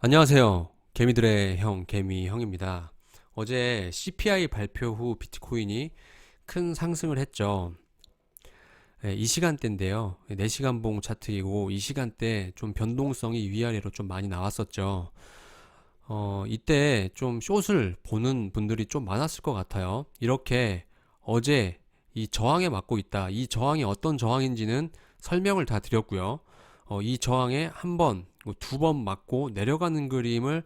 안녕하세요. 개미들의 형, 개미 형입니다. 어제 CPI 발표 후 비트코인이 큰 상승을 했죠. 이 시간대인데요. 4시간 봉 차트이고 이 시간대 좀 변동성이 위아래로 좀 많이 나왔었죠. 이때 좀 숏을 보는 분들이 좀 많았을 것 같아요. 이렇게 어제 이 저항에 맞고 있다. 이 저항이 어떤 저항인지는 설명을 다 드렸고요. 이 저항에 한 번, 두 번 맞고 내려가는 그림을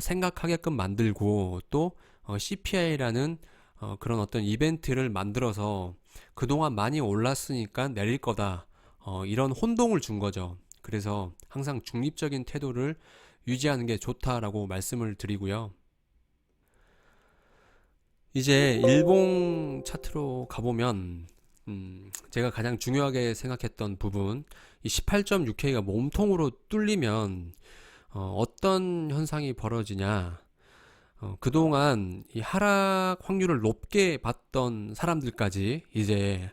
생각하게끔 만들고 또 CPI라는 그런 어떤 이벤트를 만들어서 그동안 많이 올랐으니까 내릴 거다. 이런 혼동을 준 거죠. 그래서 항상 중립적인 태도를 유지하는 게 좋다라고 말씀을 드리고요. 이제 일봉 차트로 가보면 제가 가장 중요하게 생각했던 부분, 이 18.6K가 몸통으로 뚫리면 어떤 현상이 벌어지냐. 그동안 이 하락 확률을 높게 봤던 사람들까지 이제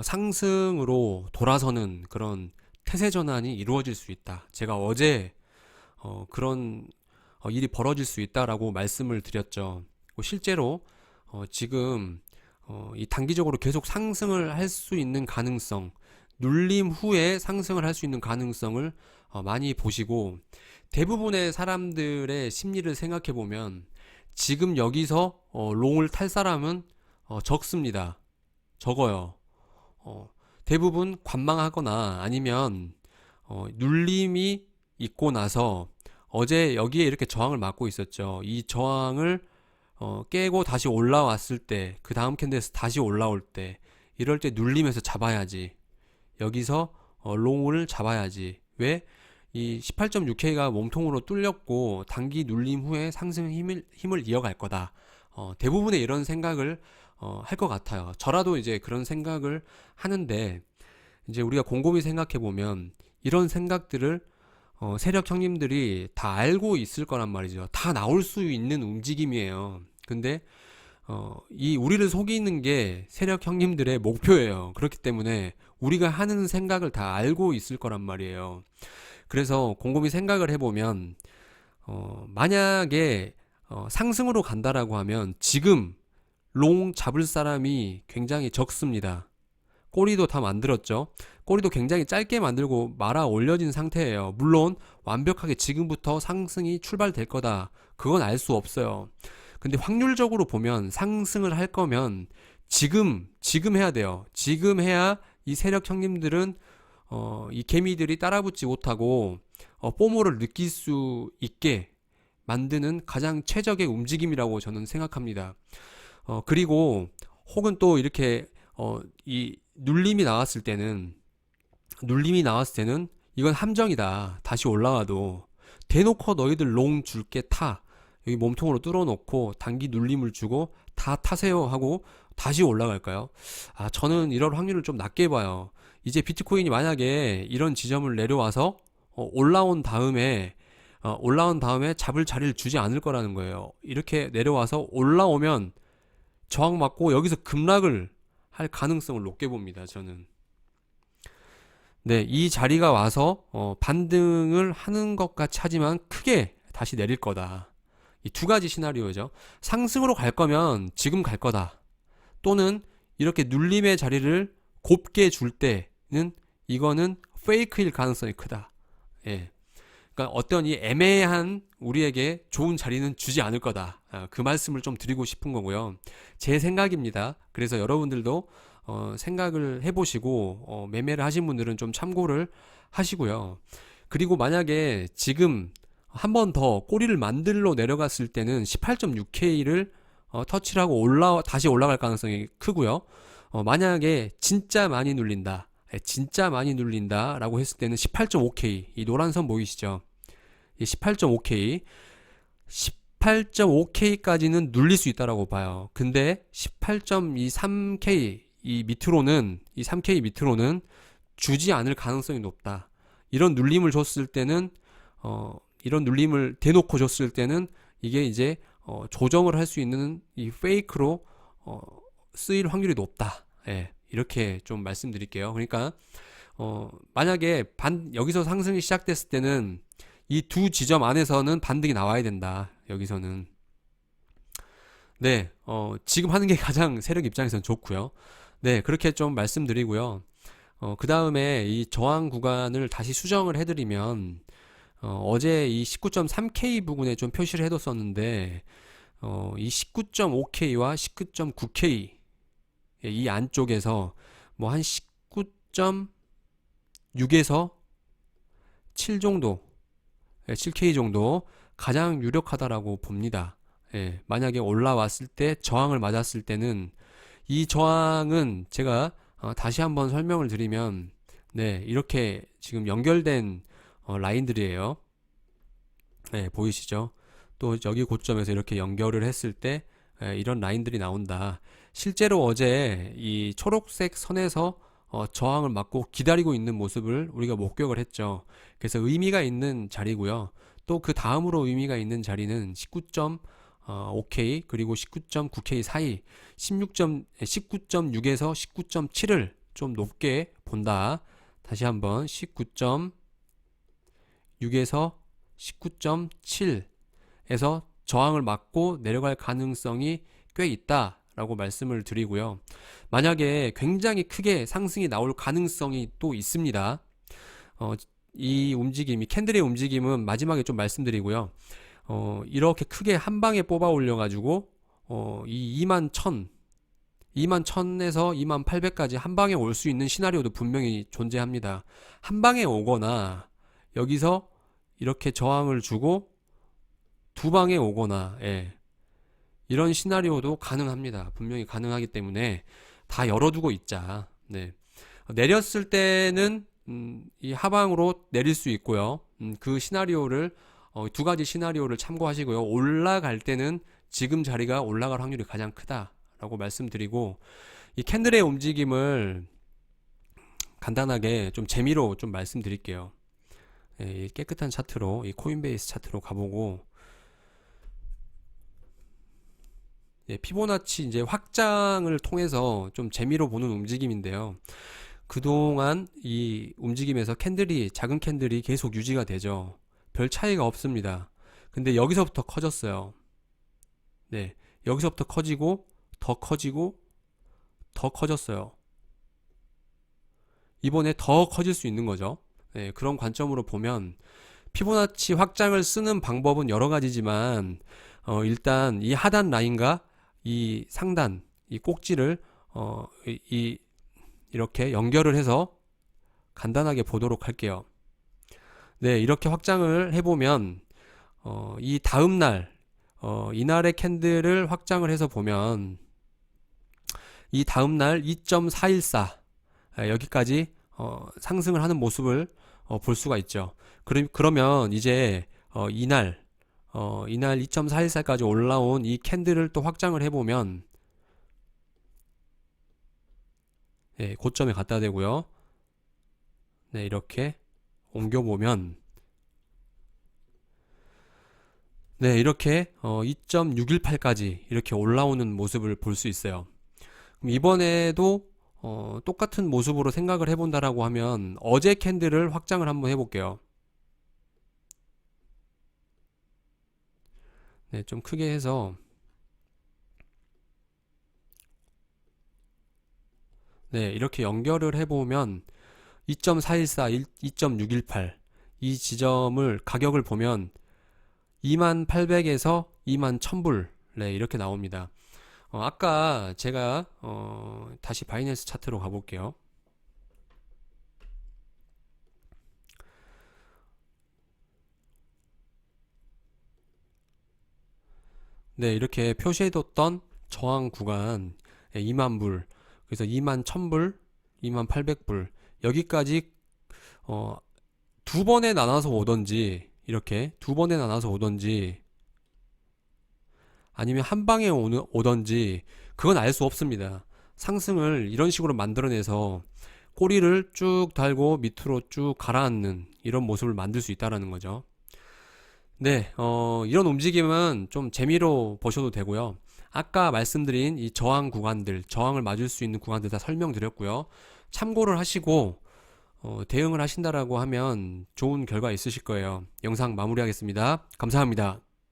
상승으로 돌아서는 그런 태세 전환이 이루어질 수 있다. 제가 어제 그런 일이 벌어질 수 있다라고 말씀을 드렸죠. 실제로 지금 이 단기적으로 계속 상승을 할 수 있는 가능성, 눌림 후에 상승을 할 수 있는 가능성을 많이 보시고, 대부분의 사람들의 심리를 생각해 보면 지금 여기서 롱을 탈 사람은 적습니다. 적어요. 대부분 관망하거나 아니면 눌림이 있고 나서 어제 여기에 이렇게 저항을 맞고 있었죠. 이 저항을 깨고 다시 올라왔을 때, 그 다음 캔들에서 다시 올라올 때, 이럴 때 눌리면서 잡아야지. 여기서 롱을 잡아야지. 왜? 이 18.6K가 몸통으로 뚫렸고 단기 눌림 후에 상승 힘을 이어갈 거다. 대부분의 이런 생각을 할 것 같아요. 저라도 이제 그런 생각을 하는데, 이제 우리가 곰곰이 생각해 보면 이런 생각들을 세력 형님들이 다 알고 있을 거란 말이죠. 다 나올 수 있는 움직임이에요. 근데 이 우리를 속이는 게 세력 형님들의 목표예요. 그렇기 때문에 우리가 하는 생각을 다 알고 있을 거란 말이에요. 그래서 곰곰이 생각을 해보면 만약에 상승으로 간다라고 하면 지금 롱 잡을 사람이 굉장히 적습니다. 꼬리도 다 만들었죠. 꼬리도 굉장히 짧게 만들고 말아 올려진 상태예요. 물론 완벽하게 지금부터 상승이 출발될 거다. 그건 알 수 없어요. 근데 확률적으로 보면 상승을 할 거면 지금 해야 돼요. 지금 해야 이 세력 형님들은 이 개미들이 따라붙지 못하고 포모를 느낄 수 있게 만드는 가장 최적의 움직임이라고 저는 생각합니다. 그리고 혹은 또 이렇게 이 눌림이 나왔을 때는 이건 함정이다. 다시 올라와도 대놓고 너희들 롱 줄게 타. 여기 몸통으로 뚫어놓고 단기 눌림을 주고 다 타세요 하고 다시 올라갈까요? 저는 이럴 확률을 좀 낮게 봐요. 이제 비트코인이 만약에 이런 지점을 내려와서 올라온 다음에 잡을 자리를 주지 않을 거라는 거예요. 이렇게 내려와서 올라오면 저항 맞고 여기서 급락을 할 가능성을 높게 봅니다. 저는. 네, 이 자리가 와서 반등을 하는 것 같이 하지만 크게 다시 내릴 거다. 이 두 가지 시나리오죠. 상승으로 갈 거면 지금 갈 거다. 또는 이렇게 눌림의 자리를 곱게 줄 때는 이거는 페이크일 가능성이 크다. 예. 그러니까 어떤 이 애매한 우리에게 좋은 자리는 주지 않을 거다. 그 말씀을 좀 드리고 싶은 거고요. 제 생각입니다. 그래서 여러분들도 생각을 해보시고 매매를 하신 분들은 좀 참고를 하시고요. 그리고 만약에 지금 한 번 더 꼬리를 만들러 내려갔을 때는 18.6K를 터치를 하고 다시 올라갈 가능성이 크고요. 만약에 진짜 많이 눌린다. 진짜 많이 눌린다라고 했을 때는 18.5K, 이 노란 선 보이시죠? 이 18.5K, 18.5K까지는 눌릴 수 있다라고 봐요. 근데 18.23K 이 3K 밑으로는 주지 않을 가능성이 높다. 이런 눌림을 대놓고 줬을 때는 이게 이제 조정을 할 수 있는 이 페이크로 쓰일 확률이 높다. 예, 이렇게 좀 말씀드릴게요. 그러니까 만약에 여기서 상승이 시작됐을 때는 이 두 지점 안에서는 반등이 나와야 된다. 여기서는. 네, 지금 하는 게 가장 세력 입장에서는 좋고요. 네, 그렇게 좀 말씀드리고요. 그 다음에 이 저항 구간을 다시 수정을 해드리면, 어제 이 19.3K 부근에 좀 표시를 해뒀었는데, 이 19.5K와 19.9K 이 안쪽에서 뭐 한 19.6에서 7 정도, 7K 정도 가장 유력하다라고 봅니다. 예, 만약에 올라왔을 때 저항을 맞았을 때는 이 저항은 제가 다시 한번 설명을 드리면 네, 이렇게 지금 연결된 라인들이에요. 네, 보이시죠? 또 여기 고점에서 이렇게 연결을 했을 때 이런 라인들이 나온다. 실제로 어제 이 초록색 선에서 저항을 맞고 기다리고 있는 모습을 우리가 목격을 했죠. 그래서 의미가 있는 자리고요. 또 그 다음으로 의미가 있는 자리는 19.5K 그리고 19.9K 사이 19.6에서 19.7을 좀 높게 본다. 다시 한번 19.6에서 19.7에서 저항을 맞고 내려갈 가능성이 꽤 있다라고 말씀을 드리고요. 만약에 굉장히 크게 상승이 나올 가능성이 또 있습니다. 이 움직임, 이 캔들의 움직임은 마지막에 좀 말씀드리고요. 이렇게 크게 한 방에 뽑아 올려가지고 이 21,000에서 2800까지 한 방에 올 수 있는 시나리오도 분명히 존재합니다. 한 방에 오거나 여기서 이렇게 저항을 주고 두 방에 오거나 예. 이런 시나리오도 가능합니다. 분명히 가능하기 때문에 다 열어두고 있자. 네. 내렸을 때는 이 하방으로 내릴 수 있고요. 그 시나리오를 두 가지 시나리오를 참고하시고요. 올라갈 때는 지금 자리가 올라갈 확률이 가장 크다라고 말씀드리고 이 캔들의 움직임을 간단하게 좀 재미로 좀 말씀드릴게요. 이 깨끗한 차트로 이 코인베이스 차트로 가보고 피보나치 이제 확장을 통해서 좀 재미로 보는 움직임인데요. 그동안 이 움직임에서 작은 캔들이 계속 유지가 되죠. 별 차이가 없습니다. 근데 여기서부터 커졌어요. 네, 여기서부터 커지고 더 커지고 더 커졌어요. 이번에 더 커질 수 있는 거죠. 네, 그런 관점으로 보면 피보나치 확장을 쓰는 방법은 여러 가지지만 일단 이 하단 라인과 이 상단 이 꼭지를 이렇게 연결을 해서 간단하게 보도록 할게요. 네, 이렇게 확장을 해보면 이 다음날 이날의 캔들을 확장을 해서 보면 이 다음날 2.414 여기까지 상승을 하는 모습을 볼 수가 있죠. 그러면 이제 이날 2.414까지 올라온 이 캔들을 또 확장을 해보면 네, 고점에 갖다 대고요. 네, 이렇게 옮겨보면 네, 이렇게 2.618까지 이렇게 올라오는 모습을 볼 수 있어요. 그럼 이번에도 똑같은 모습으로 생각을 해본다라고 하면 어제 캔들을 확장을 한번 해볼게요. 네, 좀 크게 해서 네, 이렇게 연결을 해보면 2.414, 2.618 이 지점을 가격을 보면 2800에서 21,000불 네, 이렇게 나옵니다. 아까 제가 다시 바이낸스 차트로 가볼게요. 네, 이렇게 표시해뒀던 저항 구간 2만불 그래서 21,000불 2800불 여기까지 두 번에 나눠서 오던지 이렇게 두 번에 나눠서 오던지 아니면 한 방에 오던지 그건 알 수 없습니다. 상승을 이런 식으로 만들어내서 꼬리를 쭉 달고 밑으로 쭉 가라앉는 이런 모습을 만들 수 있다라는 거죠. 네, 이런 움직임은 좀 재미로 보셔도 되고요. 아까 말씀드린 이 저항 구간들, 저항을 맞을 수 있는 구간들 다 설명드렸고요. 참고를 하시고 대응을 하신다라고 하면 좋은 결과 있으실 거예요. 영상 마무리하겠습니다. 감사합니다.